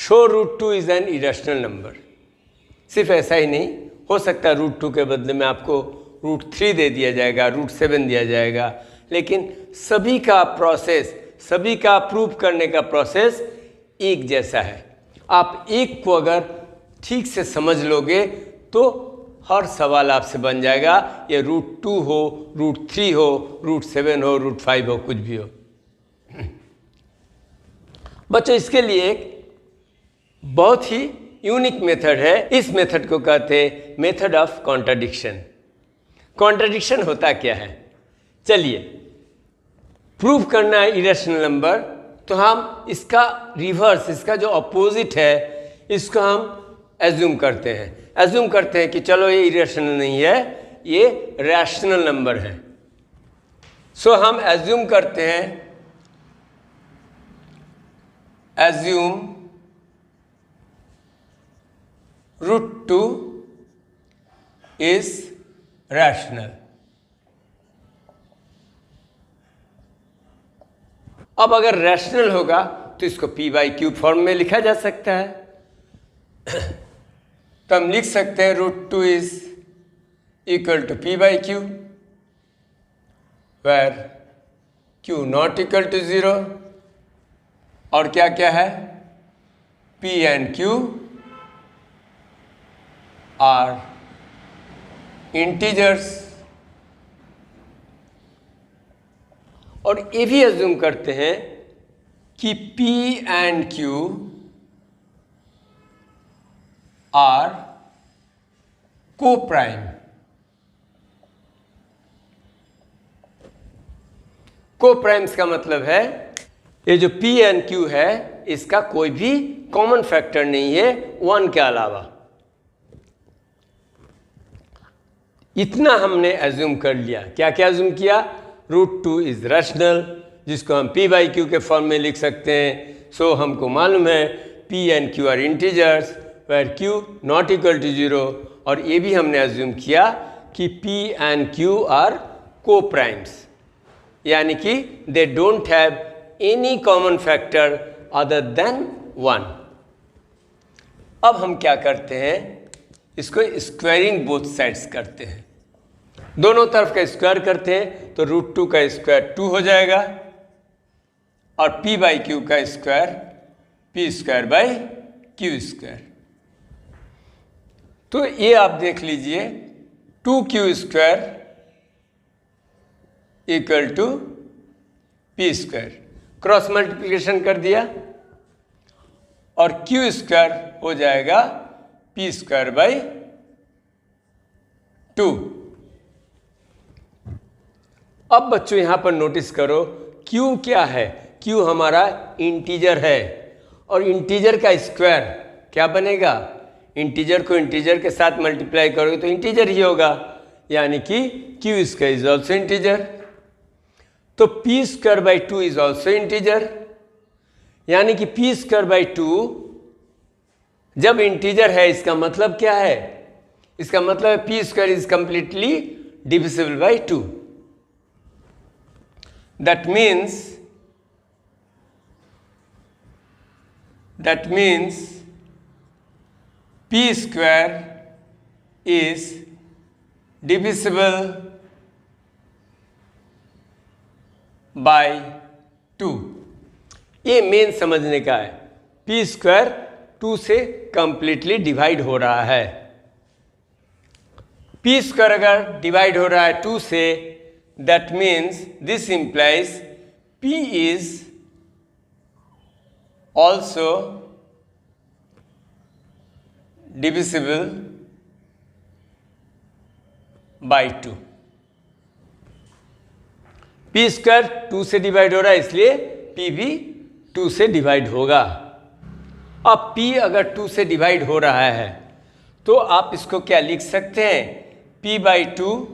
Show root two is an irrational number. सिर्फ ऐसा ही नहीं, हो सकता है रूट टू के बदले में आपको रूट 3 दे दिया जाएगा, रूट 7 दिया जाएगा, लेकिन सभी का प्रोसेस, सभी का प्रूव करने का प्रोसेस एक जैसा है। आप एक को अगर ठीक से समझ लोगे तो हर सवाल आपसे बन जाएगा, ये रूट 2 हो, रूट 3 हो, रूट 7 हो, रूट 5 हो, कुछ भी हो। बच्चों, इसके लिए एक बहुत ही यूनिक मेथड है। इस मेथड को कहते हैं मेथड ऑफ कॉन्ट्राडिक्शन। कॉन्ट्राडिक्शन होता क्या है? चलिए, प्रूव करना है इरेशनल नंबर, तो हम इसका रिवर्स, इसका जो अपोजिट है, इसको हम एज्यूम करते हैं। एज्यूम करते हैं कि चलो ये इरेशनल नहीं है, ये रैशनल नंबर है। सो हम एज्यूम करते हैं, एज्यूम रूट 2 इज रैशनल। अब अगर रैशनल होगा तो इसको p/q फॉर्म में लिखा जा सकता है। तो हम लिख सकते हैं root 2 is equal to p/q, where q not equal to 0, और क्या क्या है, p and q are integers. और ये भी एज्यूम करते हैं कि p and q are coprime. Coprimes का मतलब है ये जो p एंड q है, इसका कोई भी कॉमन फैक्टर नहीं है 1 के अलावा। इतना हमने एज्यूम कर लिया। क्या क्या एज्यूम किया? रूट 2 इज रैशनल, जिसको हम p/q के फॉर्म में लिख सकते हैं। सो हमको मालूम है p and q are integers, where q not equal to 0, और ये भी हमने एज्यूम किया कि p and q are coprimes, यानी कि they don't have any common factor other than 1। अब हम क्या करते हैं, इसको स्क्वायरिंग बोथ साइड्स करते हैं, दोनों तरफ का स्क्वायर करते हैं, तो रूट 2 का स्क्वायर 2 हो जाएगा, और p/q का स्क्वायर p²/q²। तो ये आप देख लीजिए, 2q² equal to p², cross multiplication कर दिया, और q² हो जाएगा p²/2। अब बच्चों यहां पर नोटिस करो, q क्या है? q हमारा इंटीजर है, और इंटीजर का स्क्वायर क्या बनेगा? इंटीजर को इंटीजर के साथ मल्टीप्लाई करोगे तो इंटीजर ही होगा, यानी कि q² इज ऑल्सो इंटीजर। तो p²/2 इज ऑल्सो इंटीजर, यानी कि p²/2 जब इंटीजर है, इसका मतलब क्या है? इसका मतलब है p² is completely divisible by 2। That means p² is divisible by 2। ये मेन समझने का है, p² 2 से कंप्लीटली डिवाइड हो रहा है। p² अगर डिवाइड हो रहा है 2 से, that means this implies p is also divisible by 2। p² 2 से डिवाइड हो रहा है, इसलिए p भी 2 से डिवाइड होगा। अब p अगर 2 से डिवाइड हो रहा है तो आप इसको क्या लिख सकते हैं? p/2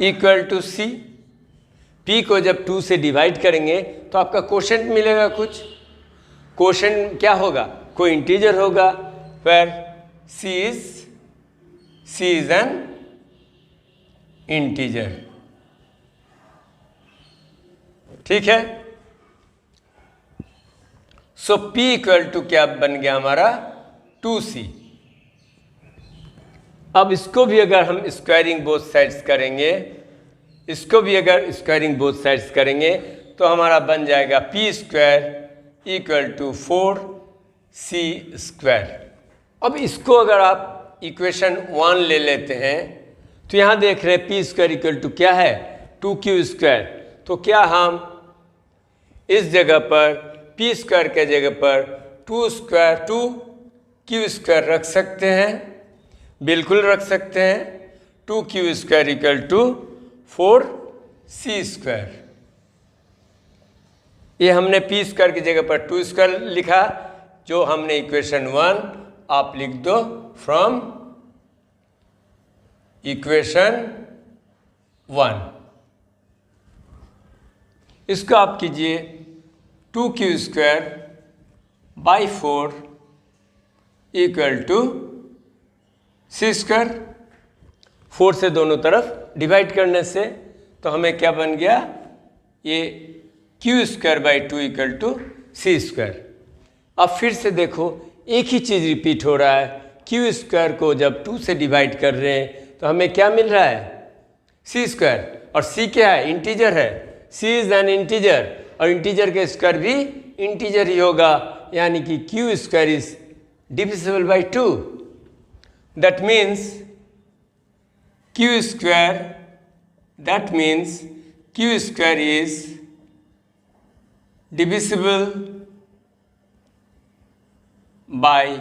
equal to c। p को जब 2 से डिवाइड करेंगे तो आपका कोशेंट मिलेगा कुछ। कोशेंट क्या होगा? कोई इंटीजर होगा, where c is an integer. ठीक है। सो p इक्वल टू क्या बन गया हमारा 2c। अब इसको भी अगर हम स्क्वायरिंग बोथ साइड्स करेंगे, इसको भी अगर स्क्वायरिंग बोथ साइड्स करेंगे तो हमारा बन जाएगा p square equal to 4c square. अब इसको अगर आप इक्वेशन 1 ले लेते हैं तो यहाँ देख रहे हैं p स्क्वायर इक्वल टू क्या है 2q स्क्वायर। तो क्या हम इस जगह पर p स्क्वायर के जगह पर 2q स्क्वायर रख सकते हैं? बिल्कुल रख सकते हैं। 2q square equal to 4c square. ये हमने p स्क्वायर की जगह पर 2 स्क्वायर लिखा, जो हमने इक्वेशन 1 आप लिख दो फ्रॉम इक्वेशन 1। इसको आप कीजिए 2q square by 4 equal to c square. 4 से दोनों तरफ डिवाइड करने से तो हमें क्या बन गया, ये q square by 2 equal to c square. अब फिर से देखो एक ही चीज़ रिपीट हो रहा है। q स्क्वायर को जब 2 से डिवाइड कर रहे हैं तो हमें क्या मिल रहा है c स्क्वायर, और c क्या है, इंटीजर है। c इज एन इंटीजर, और इंटीजर के स्क्वायर भी इंटीजर ही होगा, यानी कि q square is divisible by 2। That means q square is divisible by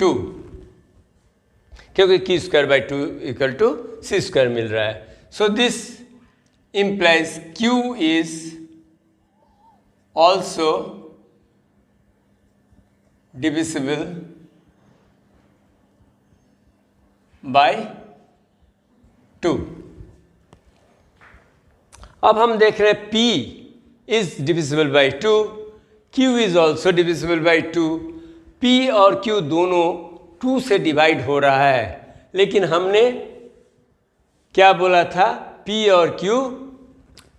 2, क्योंकि q square by 2 equal to c square मिल रहा है। So this implies q is also divisible by 2। अब हम देख रहे हैं p is divisible by 2, q is also divisible by 2। p और q दोनों 2 से डिवाइड हो रहा है, लेकिन हमने क्या बोला था, p और q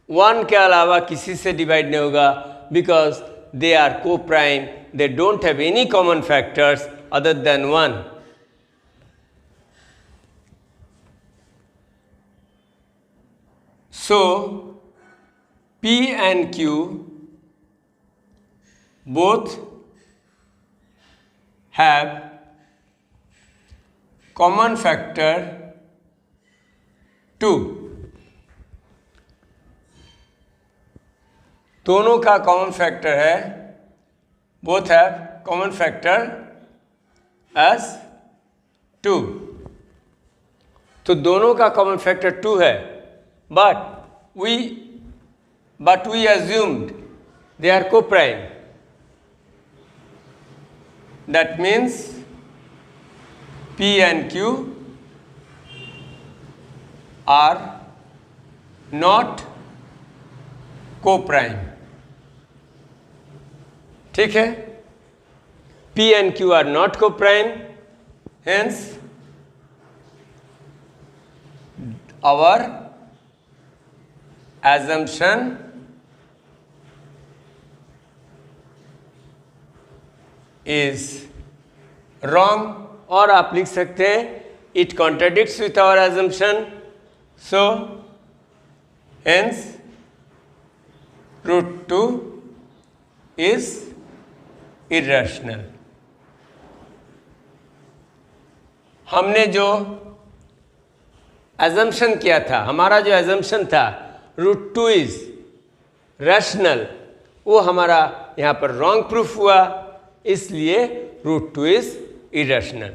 1 के अलावा किसी से डिवाइड नहीं होगा, बिकॉज दे आर को prime, they don't have any common factors other than 1। So p and q both have common factor 2। दोनों का कॉमन फैक्टर है, both have common factor as 2। तो दोनों का कॉमन फैक्टर 2 है, but we assumed they are coprime. That means p and q are not co-prime। ठीक है, p and q are not co-prime, hence our assumption is wrong, और आप लिख सकते हैं it contradicts with our assumption, so hence √2 is irrational। हमने जो assumption किया था, हमारा जो assumption था √2 is rational, वो हमारा यहाँ पर wrong proof हुआ, इसलिए √2 is irrational।